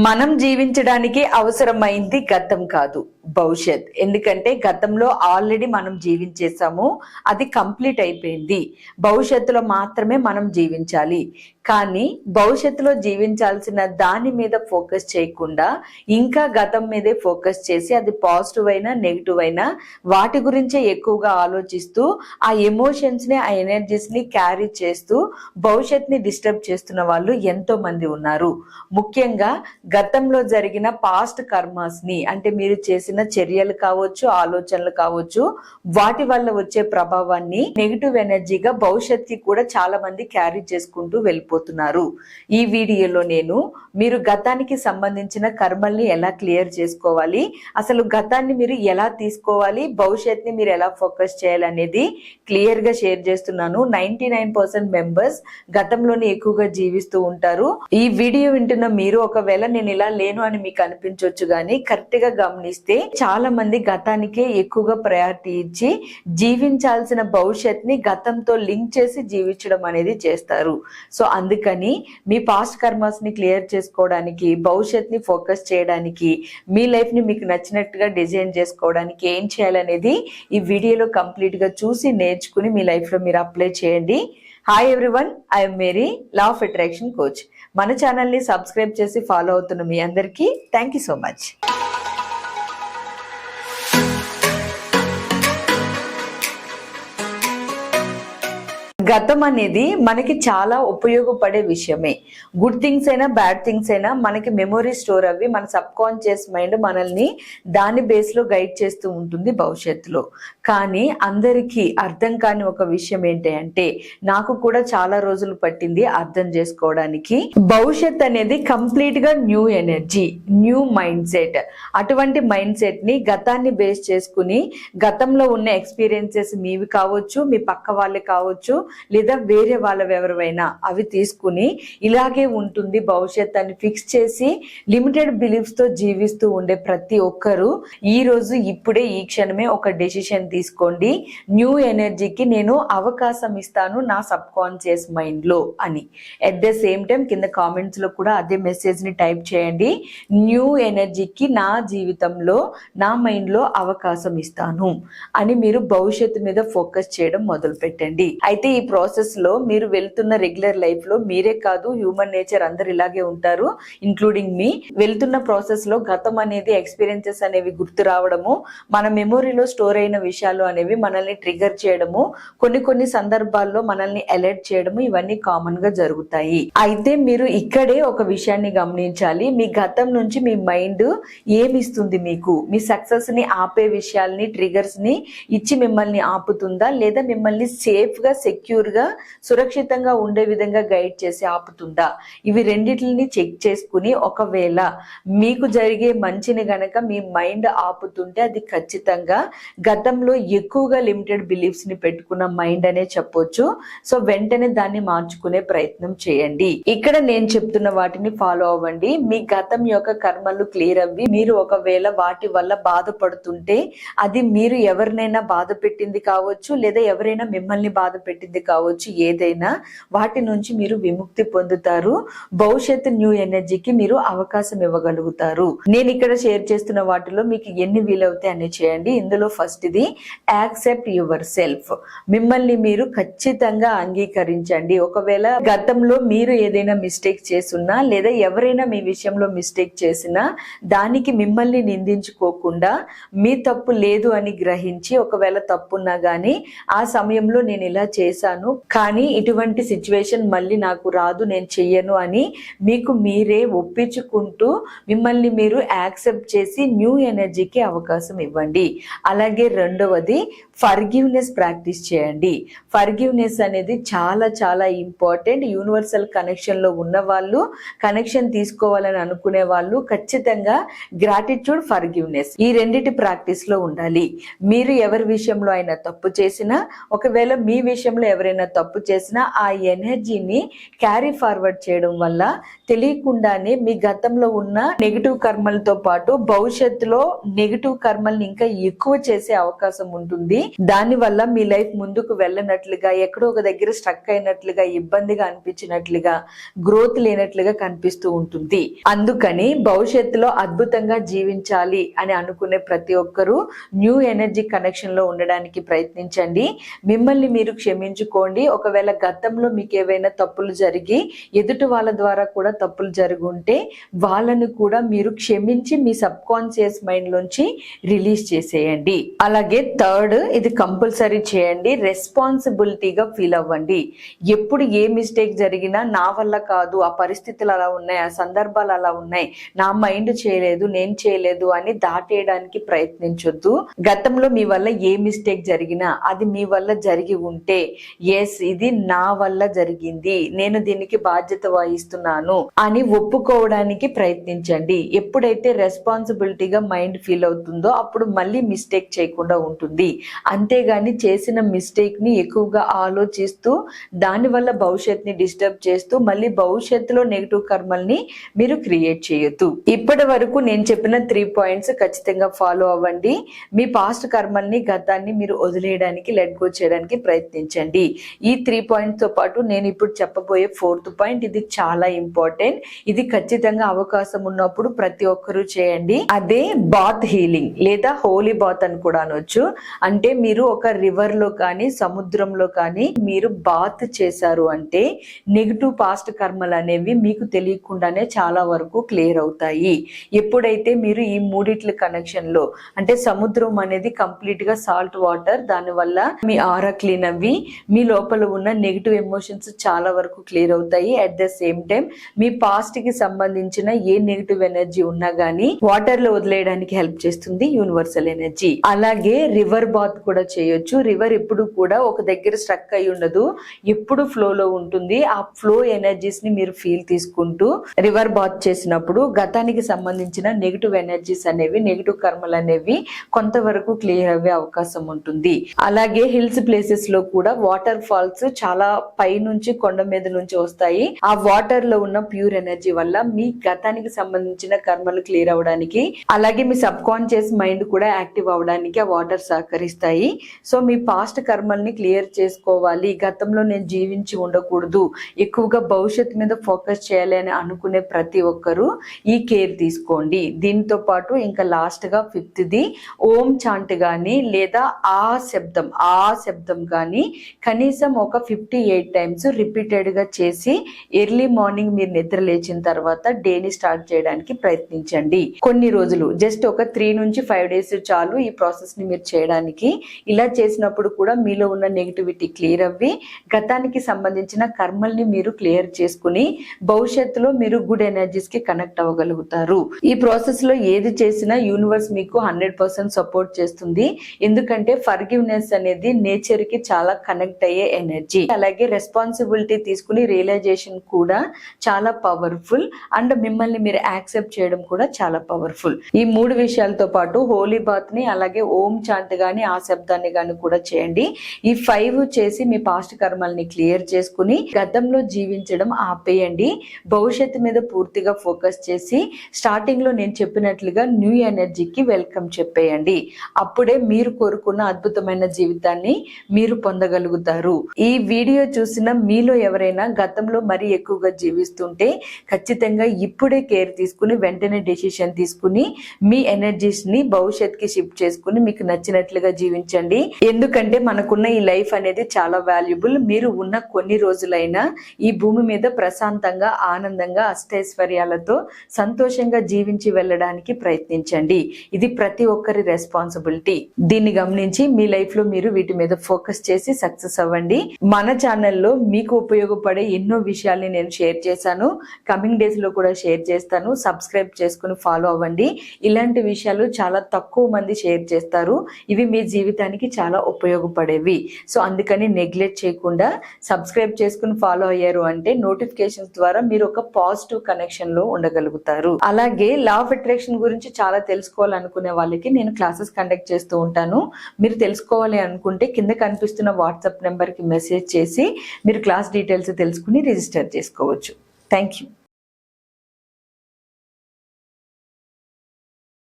మనం జీవించడానికి అవసరమైంది గతం కాదు, భవిష్యత్. ఎందుకంటే గతంలో ఆల్రెడీ మనం జీవించేసాము, అది కంప్లీట్ అయిపోయింది. భవిష్యత్తులో మాత్రమే మనం జీవించాలి. కానీ భవిష్యత్తులో జీవించాల్సిన దాని మీద ఫోకస్ చేయకుండా ఇంకా గతం మీదే ఫోకస్ చేసి, అది పాజిటివ్ అయినా నెగిటివ్ అయినా వాటి గురించే ఎక్కువగా ఆలోచిస్తూ ఆ ఎమోషన్స్ ని, ఆ ఎనర్జీస్ ని క్యారీ చేస్తూ భవిష్యత్తుని డిస్టర్బ్ చేస్తున్న వాళ్ళు ఎంతో మంది ఉన్నారు. ముఖ్యంగా గతంలో జరిగిన పాస్ట్ కర్మాస్ ని, అంటే మీరు చేసిన చర్యలు కావచ్చు, ఆలోచనలు కావచ్చు, వాటి వల్ల వచ్చే ప్రభావాన్ని నెగిటివ్ ఎనర్జీగా భవిష్యత్తుకి కూడా చాలా మంది క్యారీ చేసుకుంటూ వెళ్ళిపోతున్నారు. ఈ వీడియోలో నేను మీరు గతానికి సంబంధించిన కర్మల్ని ఎలా క్లియర్ చేసుకోవాలి, అసలు గతాన్ని మీరు ఎలా తీసుకోవాలి, భవిష్యత్తుని మీరు ఎలా ఫోకస్ చేయాలి అనేది క్లియర్ గా షేర్ చేస్తున్నాను. 99% మెంబర్స్ గతంలోనే ఎక్కువగా జీవిస్తూ ఉంటారు. ఈ వీడియో వింటున్న మీరు ఒకవేళ నేను ఇలా లేను అని మీకు అనిపించవచ్చు, కానీ కరెక్ట్ గా గమనిస్తే చాలా మంది గతానికే ఎక్కువగా ప్రయారిటీ ఇచ్చి జీవించాల్సిన భవిష్యత్తుని గతంతో లింక్ చేసి జీవించడం అనేది చేస్తారు. సో అందుకని మీ పాస్ట్ కర్మాస్ ని క్లియర్ చేసుకోవడానికి, భవిష్యత్తుని ఫోకస్ చేయడానికి, మీ లైఫ్ ని మీకు నచ్చినట్టుగా డిజైన్ చేసుకోవడానికి ఏం చేయాలనేది ఈ వీడియోలో కంప్లీట్ గా చూసి నేర్చుకుని మీ లైఫ్ లో మీరు అప్లై చేయండి. Hi everyone, I'm Mary, law of attraction coach. మన ఛానల్ని సబ్స్క్రైబ్ చేసి ఫాలో అవుతున్న మీ అందరికీ థ్యాంక్ యూ సో మచ్. గతం అనేది మనకి చాలా ఉపయోగపడే విషయమే. గుడ్ థింగ్స్ అయినా బ్యాడ్ థింగ్స్ అయినా మనకి మెమొరీ స్టోర్ అవి మన సబ్ కాన్షియస్ మైండ్ మనల్ని దాని బేస్ లో గైడ్ చేస్తూ ఉంటుంది భవిష్యత్తులో. కానీ అందరికీ అర్థం కాని ఒక విషయం ఏంటి అంటే, నాకు కూడా చాలా రోజులు పట్టింది అర్థం చేసుకోవడానికి, భవిష్యత్ అనేది కంప్లీట్ గా new energy, new mind set. అటువంటి మైండ్ సెట్ ని గతాన్ని బేస్ చేసుకుని, గతంలో ఉన్న ఎక్స్పీరియన్సెస్ మీవి కావచ్చు, మీ పక్క వాళ్ళే కావచ్చు, లేదా వేరే వాళ్ళవి ఎవరైనా, అవి తీసుకుని ఇలాగే ఉంటుంది భవిష్యత్ అని ఫిక్స్ చేసి లిమిటెడ్ బిలీఫ్స్ తో జీవిస్తూ ఉండే ప్రతి ఒక్కరూ ఈ రోజు ఇప్పుడే ఈ క్షణమే ఒక డెసిషన్ తీసుకోండి. న్యూ ఎనర్జీకి నేను అవకాశం ఇస్తాను నా సబ్ కాన్షియస్ మైండ్ లో అని. ఎట్ ద సేమ్ టైం కింద కామెంట్స్ లో కూడా అదే మెసేజ్ ని టైప్ చేయండి. న్యూ ఎనర్జీకి నా జీవితంలో, నా మైండ్ లో అవకాశం ఇస్తాను అని మీరు భవిష్యత్తు మీద ఫోకస్ చేయడం మొదలు పెట్టండి. అయితే ఈ ప్రాసెస్ లో మీరు వెళ్తున్న రెగ్యులర్ లైఫ్ లో మీరే కాదు, హ్యూమన్ నేచర్ అందరు ఇలాగే ఉంటారు, ఇంక్లూడింగ్ మీ. వెళ్తున్న ప్రాసెస్ లో గతం అనేది, ఎక్స్పీరియన్సెస్ అనేవి గుర్తు రావడము, మన మెమొరీలో స్టోర్ అయిన విషయాలు అనేవి మనల్ని ట్రిగర్ చేయడము, కొన్ని సందర్భాల్లో మనల్ని అలర్ట్ చేయడము, ఇవన్నీ కామన్ గా జరుగుతాయి. అయితే మీరు ఇక్కడే ఒక విషయాన్ని గమనించాలి. మీ గతం నుంచి మీ మైండ్ ఏమిస్తుంది మీకు? మీ సక్సెస్ ని ఆపే విషయాల్ని, ట్రిగర్స్ ని ఇచ్చి మిమ్మల్ని ఆపుతుందా, లేదా మిమ్మల్ని సేఫ్ గా, సెక్యూర్ గా, సురక్షితంగా ఉండే విధంగా గైడ్ చేసి ఆపుతుందా? ఇవి రెండిటిని చెక్ చేసుకుని, ఒకవేళ మీకు జరిగే మంచిని గనక మీ మైండ్ ఆపుతుంటే అది ఖచ్చితంగా గతంలో ఎక్కువగా లిమిటెడ్ బిలీఫ్స్ ని పెట్టుకున్న మైండ్ అనే చెప్పొచ్చు. సో వెంటనే దాన్ని మార్చుకునే ప్రయత్నం చేయండి. ఇక్కడ నేను చెప్తున్న వాటిని ఫాలో అవ్వండి. మీ గతం యొక్క కర్మలు క్లియర్ అవ్వి మీరు ఒకవేళ వాటి వల్ల బాధపడుతుంటే, అది మీరు ఎవరినైనా బాధ పెట్టింది కావచ్చు, లేదా ఎవరైనా మిమ్మల్ని బాధ పెట్టింది కావచ్చు, ఏదైనా వాటి నుంచి మీరు విముక్తి పొందుతారు. భవిష్యత్తు న్యూ ఎనర్జీకి మీరు అవకాశం ఇవ్వగలుగుతారు. నేను ఇక్కడ షేర్ చేస్తున్న వాటిలో మీకు ఎన్ని వీలవుతాయి అని చేయండి. ఇందులో ఫస్ట్ ఇది యాక్సెప్ట్ యువర్ సెల్ఫ్. మిమ్మల్ని మీరు ఖచ్చితంగా అంగీకరించండి. ఒకవేళ గతంలో మీరు ఏదైనా మిస్టేక్ చేసున్నా, లేదా ఎవరైనా మీ విషయంలో మిస్టేక్ చేసినా, దానికి మిమ్మల్ని నిందించుకోకుండా మీ తప్పు లేదు అని గ్రహించి, ఒకవేళ తప్పున్నా గానీ ఆ సమయంలో నేను ఇలా చేశాను, కానీ ఇటువంటి సిచ్యువేషన్ మళ్ళీ నాకు రాదు, నేను చెయ్యను అని మీకు మీరే ఒప్పించుకుంటూ మిమ్మల్ని మీరు యాక్సెప్ట్ చేసి న్యూ ఎనర్జీకి అవకాశం ఇవ్వండి. అలాగే రెండవది ఫర్గివ్నెస్ ప్రాక్టీస్ చేయండి. ఫర్గివ్నెస్ అనేది చాలా చాలా ఇంపార్టెంట్. యూనివర్సల్ కనెక్షన్ లో ఉన్న వాళ్ళు, కనెక్షన్ తీసుకోవాలని అనుకునే వాళ్ళు ఖచ్చితంగా గ్రాటిట్యూడ్, ఫర్గివ్నెస్ ఈ రెండిటి ప్రాక్టీస్ లో ఉండాలి. మీరు ఎవరి విషయంలో అయినా తప్పు చేసినా, ఒకవేళ మీ విషయంలో ఎవరైనా ఎవరైనా తప్పు చేసినా ఆ ఎనర్జీని క్యారీ ఫార్వర్డ్ చేయడం వల్ల తెలియకుండానే మీ గతంలో ఉన్న నెగిటివ్ కర్మలతో పాటు భవిష్యత్తులో నెగిటివ్ కర్మల్ని ఇంకా ఎక్కువ చేసే అవకాశం ఉంటుంది. దాని వల్ల మీ లైఫ్ ముందుకు వెళ్ళనట్లుగా, ఎక్కడో ఒక దగ్గర స్ట్రక్ అయినట్లుగా, ఇబ్బందిగా అనిపించినట్లుగా, గ్రోత్ లేనట్లుగా కనిపిస్తూ ఉంటుంది. అందుకని భవిష్యత్తులో అద్భుతంగా జీవించాలి అని అనుకునే ప్రతి ఒక్కరూ న్యూ ఎనర్జీ కనెక్షన్ లో ఉండడానికి ప్రయత్నించండి. మిమ్మల్ని మీరు క్షమించుకోండి. ఒకవేళ గతంలో మీకు ఏవైనా తప్పులు జరిగి ఎదుటి వాళ్ళ ద్వారా కూడా తప్పులు జరిగి ఉంటే వాళ్ళను కూడా మీరు క్షమించి మీ సబ్ కాన్షియస్ మైండ్ లోంచి రిలీజ్ చేసేయండి. అలాగే థర్డ్, ఇది కంపల్సరీ చేయండి, రెస్పాన్సిబిలిటీగా ఫీల్ అవ్వండి. ఎప్పుడు ఏ మిస్టేక్ జరిగినా నా వల్ల కాదు, ఆ పరిస్థితులు అలా ఉన్నాయి, ఆ సందర్భాలు అలా ఉన్నాయి, నా మైండ్ చేయలేదు, నేను చేయలేదు అని దాటేయడానికి ప్రయత్నించొద్దు. గతంలో మీ వల్ల ఏ మిస్టేక్ జరిగినా అది మీ వల్ల జరిగి ఉంటే ఎస్ ఇది నా వల్ల జరిగింది, నేను దీనికి బాధ్యత వహిస్తున్నాను అని ఒప్పుకోవడానికి ప్రయత్నించండి. ఎప్పుడైతే రెస్పాన్సిబిలిటీగా మైండ్ ఫీల్ అవుతుందో అప్పుడు మళ్ళీ మిస్టేక్ చేయకుండా ఉంటుంది. అంతేగాని చేసిన మిస్టేక్ ని ఎక్కువగా ఆలోచిస్తూ దాని వల్ల భవిష్యత్తుని డిస్టర్బ్ చేస్తూ మళ్ళీ భవిష్యత్తులో నెగిటివ్ కర్మల్ని మీరు క్రియేట్ చేయొద్దు. ఇప్పటి వరకు నేను చెప్పిన 3 పాయింట్స్ ఖచ్చితంగా ఫాలో అవ్వండి. మీ పాస్ట్ కర్మల్ని, గతాన్ని మీరు వదిలేయడానికి, లెట్ గో చేయడానికి ప్రయత్నించండి. ఈ 3 పాయింట్స్ తో పాటు నేను ఇప్పుడు చెప్పబోయే 4th పాయింట్, ఇది చాలా ఇంపార్టెంట్. ఇది ఖచ్చితంగా అవకాశం ఉన్నప్పుడు ప్రతి ఒక్కరూ చేయండి. అదే బాత్ హీలింగ్ లేదా హోలీ బాత్ అని కూడా అనొచ్చు. అంటే మీరు ఒక రివర్ లో కానీ సముద్రంలో కానీ మీరు బాత్ చేశారు అంటే నెగిటివ్ పాస్ట్ కర్మలు అనేవి మీకు తెలియకుండానే చాలా వరకు క్లియర్ అవుతాయి. ఎప్పుడైతే మీరు ఈ మూడిట్ల కనెక్షన్ లో, అంటే సముద్రం అనేది కంప్లీట్ గా సాల్ట్ వాటర్, దాని వల్ల మీ ఆరా క్లీన్ అవ్వి మీ లోపల ఉన్న నెగిటివ్ ఎమోషన్స్ చాలా వరకు క్లియర్ అవుతాయి. At the same time me past కి సంబంధించిన ఏ నెగిటివ్ ఎనర్జీ ఉన్నా గానీ వాటర్ లో వదిలేయడానికి హెల్ప్ చేస్తుంది యూనివర్సల్ ఎనర్జీ. అలాగే రివర్ బాత్ కూడా చేయొచ్చు. రివర్ ఎప్పుడు కూడా ఒక దగ్గర స్ట్రక్ అయి ఉండదు, ఎప్పుడు ఫ్లో లో ఉంటుంది. ఆ ఫ్లో ఎనర్జీస్ ని మీరు ఫీల్ తీసుకుంటూ రివర్ బాత్ చేసినప్పుడు గతానికి సంబంధించిన నెగిటివ్ ఎనర్జీస్ అనేవి, నెగిటివ్ కర్మలు అనేవి కొంతవరకు క్లియర్ అయ్యే అవకాశం ఉంటుంది. అలాగే హిల్స్ ప్లేసెస్ లో కూడా వాటర్ ఫాల్స్ చాలా పై నుంచి, కొండ మీద నుంచి వస్తాయి. ఆ వాటర్ లో ఉన్న ప్యూర్ ఎనర్జీ వల్ల మీ గతానికి సంబంధించిన కర్మలు క్లియర్ అవడానికి, అలాగే మీ సబ్ కాన్షియస్ మైండ్ కూడా యాక్టివ్ అవడానికి ఆ వాటర్ సహకరిస్తాయి. సో మీ పాస్ట్ కర్మల్ని క్లియర్ చేసుకోవాలి, గతంలో నేను జీవించి ఉండకూడదు, ఎక్కువగా భవిష్యత్తు మీద ఫోకస్ చేయాలి అని అనుకునే ప్రతి ఒక్కరూ ఈ కేర్ తీసుకోండి. దీంతో పాటు ఇంకా లాస్ట్ గా 5th ఓం చాంట్ గాని లేదా ఆ శబ్దం కానీ కనీసం ఒక 58 టైమ్స్ రిపీటెడ్ గా చేసి ఎర్లీ మార్నింగ్ మీరు నిద్ర లేచిన తర్వాత డేని స్టార్ట్ చేయడానికి ప్రయత్నించండి. కొన్ని రోజులు, జస్ట్ ఒక 3 నుంచి 5 డేస్ చాలు ఈ ప్రాసెస్ ని మీరు చేయడానికి. ఇలా చేసినప్పుడు కూడా మీలో ఉన్న నెగిటివిటీ క్లియర్ అవ్వి గతానికి సంబంధించిన కర్మల్ని మీరు క్లియర్ చేసుకుని భవిష్యత్తులో మీరు గుడ్ ఎనర్జీస్ కి కనెక్ట్ అవ్వగలుగుతారు. ఈ ప్రాసెస్ లో ఏది చేసినా యూనివర్స్ మీకు 100% సపోర్ట్ చేస్తుంది. ఎందుకంటే ఫర్గివ్నెస్ అనేది నేచర్ కి చాలా కనెక్ట్ అయ్యే ఎనర్జీ. అలాగే రెస్పాన్సిబిలిటీ తీసుకుని రియలైజేషన్ కూడా చాలా పవర్ఫుల్, అండ్ మిమ్మల్ని మీరు యాక్సెప్ట్ చేయడం కూడా చాలా పవర్ఫుల్. ఈ 3 విషయాలతో పాటు హోలీ బాత్ ని, అలాగే ఓం చాంట్ గాని, ఆ శబ్దాన్ని గాని కూడా చేయండి. ఈ 5 చేసి మీ పాస్ట్ కర్మల్ని క్లియర్ చేసుకుని గతంలో జీవించడం ఆపేయండి. భవిష్యత్తు మీద పూర్తిగా ఫోకస్ చేసి స్టార్టింగ్ లో నేను చెప్పినట్లుగా న్యూ ఎనర్జీకి వెల్కమ్ చెప్పేయండి. అప్పుడే మీరు కోరుకున్న అద్భుతమైన జీవితాన్ని మీరు పొందగలుగుతారు. ఈ వీడియో చూసిన మీలో ఎవరైనా గతంలో మరీ ఎక్కువగా జీవిస్తుంటే ఖచ్చితంగా ఇప్పుడే కేర్ తీసుకుని వెంటనే డెసిషన్ తీసుకుని మీ ఎనర్జీస్ ని భవిష్యత్ కి షిఫ్ట్ చేసుకుని మీకు నచ్చినట్లుగా జీవించండి. ఎందుకంటే మనకున్న ఈ లైఫ్ అనేది చాలా వాల్యుబుల్. మీరు ఉన్న కొన్ని రోజులైనా ఈ భూమి మీద ప్రశాంతంగా, ఆనందంగా, అష్టైశ్వర్యాలతో సంతోషంగా జీవించి వెళ్ళడానికి ప్రయత్నించండి. ఇది ప్రతి ఒక్కరి రెస్పాన్సిబిలిటీ. దీన్ని గమనించి మీ లైఫ్ లో మీరు వీటి మీద ఫోకస్ చేసి సక్సెస్ అవ్వండి. మన ఛానల్లో మీకు ఉపయోగపడే ఎన్నో విషయాల్ని నేను షేర్ చేశాను. కమింగ్ డేస్ లో కూడా షేర్ చేస్తాను. సబ్స్క్రైబ్ చేసుకుని ఫాలో అవ్వండి. ఇలాంటి విషయాలు చాలా తక్కువ మంది షేర్ చేస్తారు. ఇవి మీ జీవితానికి చాలా ఉపయోగపడేవి. సో అందుకని నెగ్లెక్ట్ చేయకుండా సబ్స్క్రైబ్ చేసుకుని ఫాలో అయ్యారు అంటే నోటిఫికేషన్స్ ద్వారా మీరు ఒక పాజిటివ్ కనెక్షన్ లో ఉండగలుగుతారు. అలాగే లా ఆఫ్ అట్రాక్షన్ గురించి చాలా తెలుసుకోవాలనుకునే వాళ్ళకి నేను క్లాసెస్ కండక్ట్ చేస్తూ ఉంటాను. మీరు తెలుసుకోవాలి అనుకుంటే కింద కనిపిస్తున్న వాట్సాప్ నెంబర్ నెంబర్కి మెసేజ్ చేసి మీరు క్లాస్ డీటెయిల్స్ తెలుసుకుని రిజిస్టర్ చేసుకోవచ్చు. Thank you.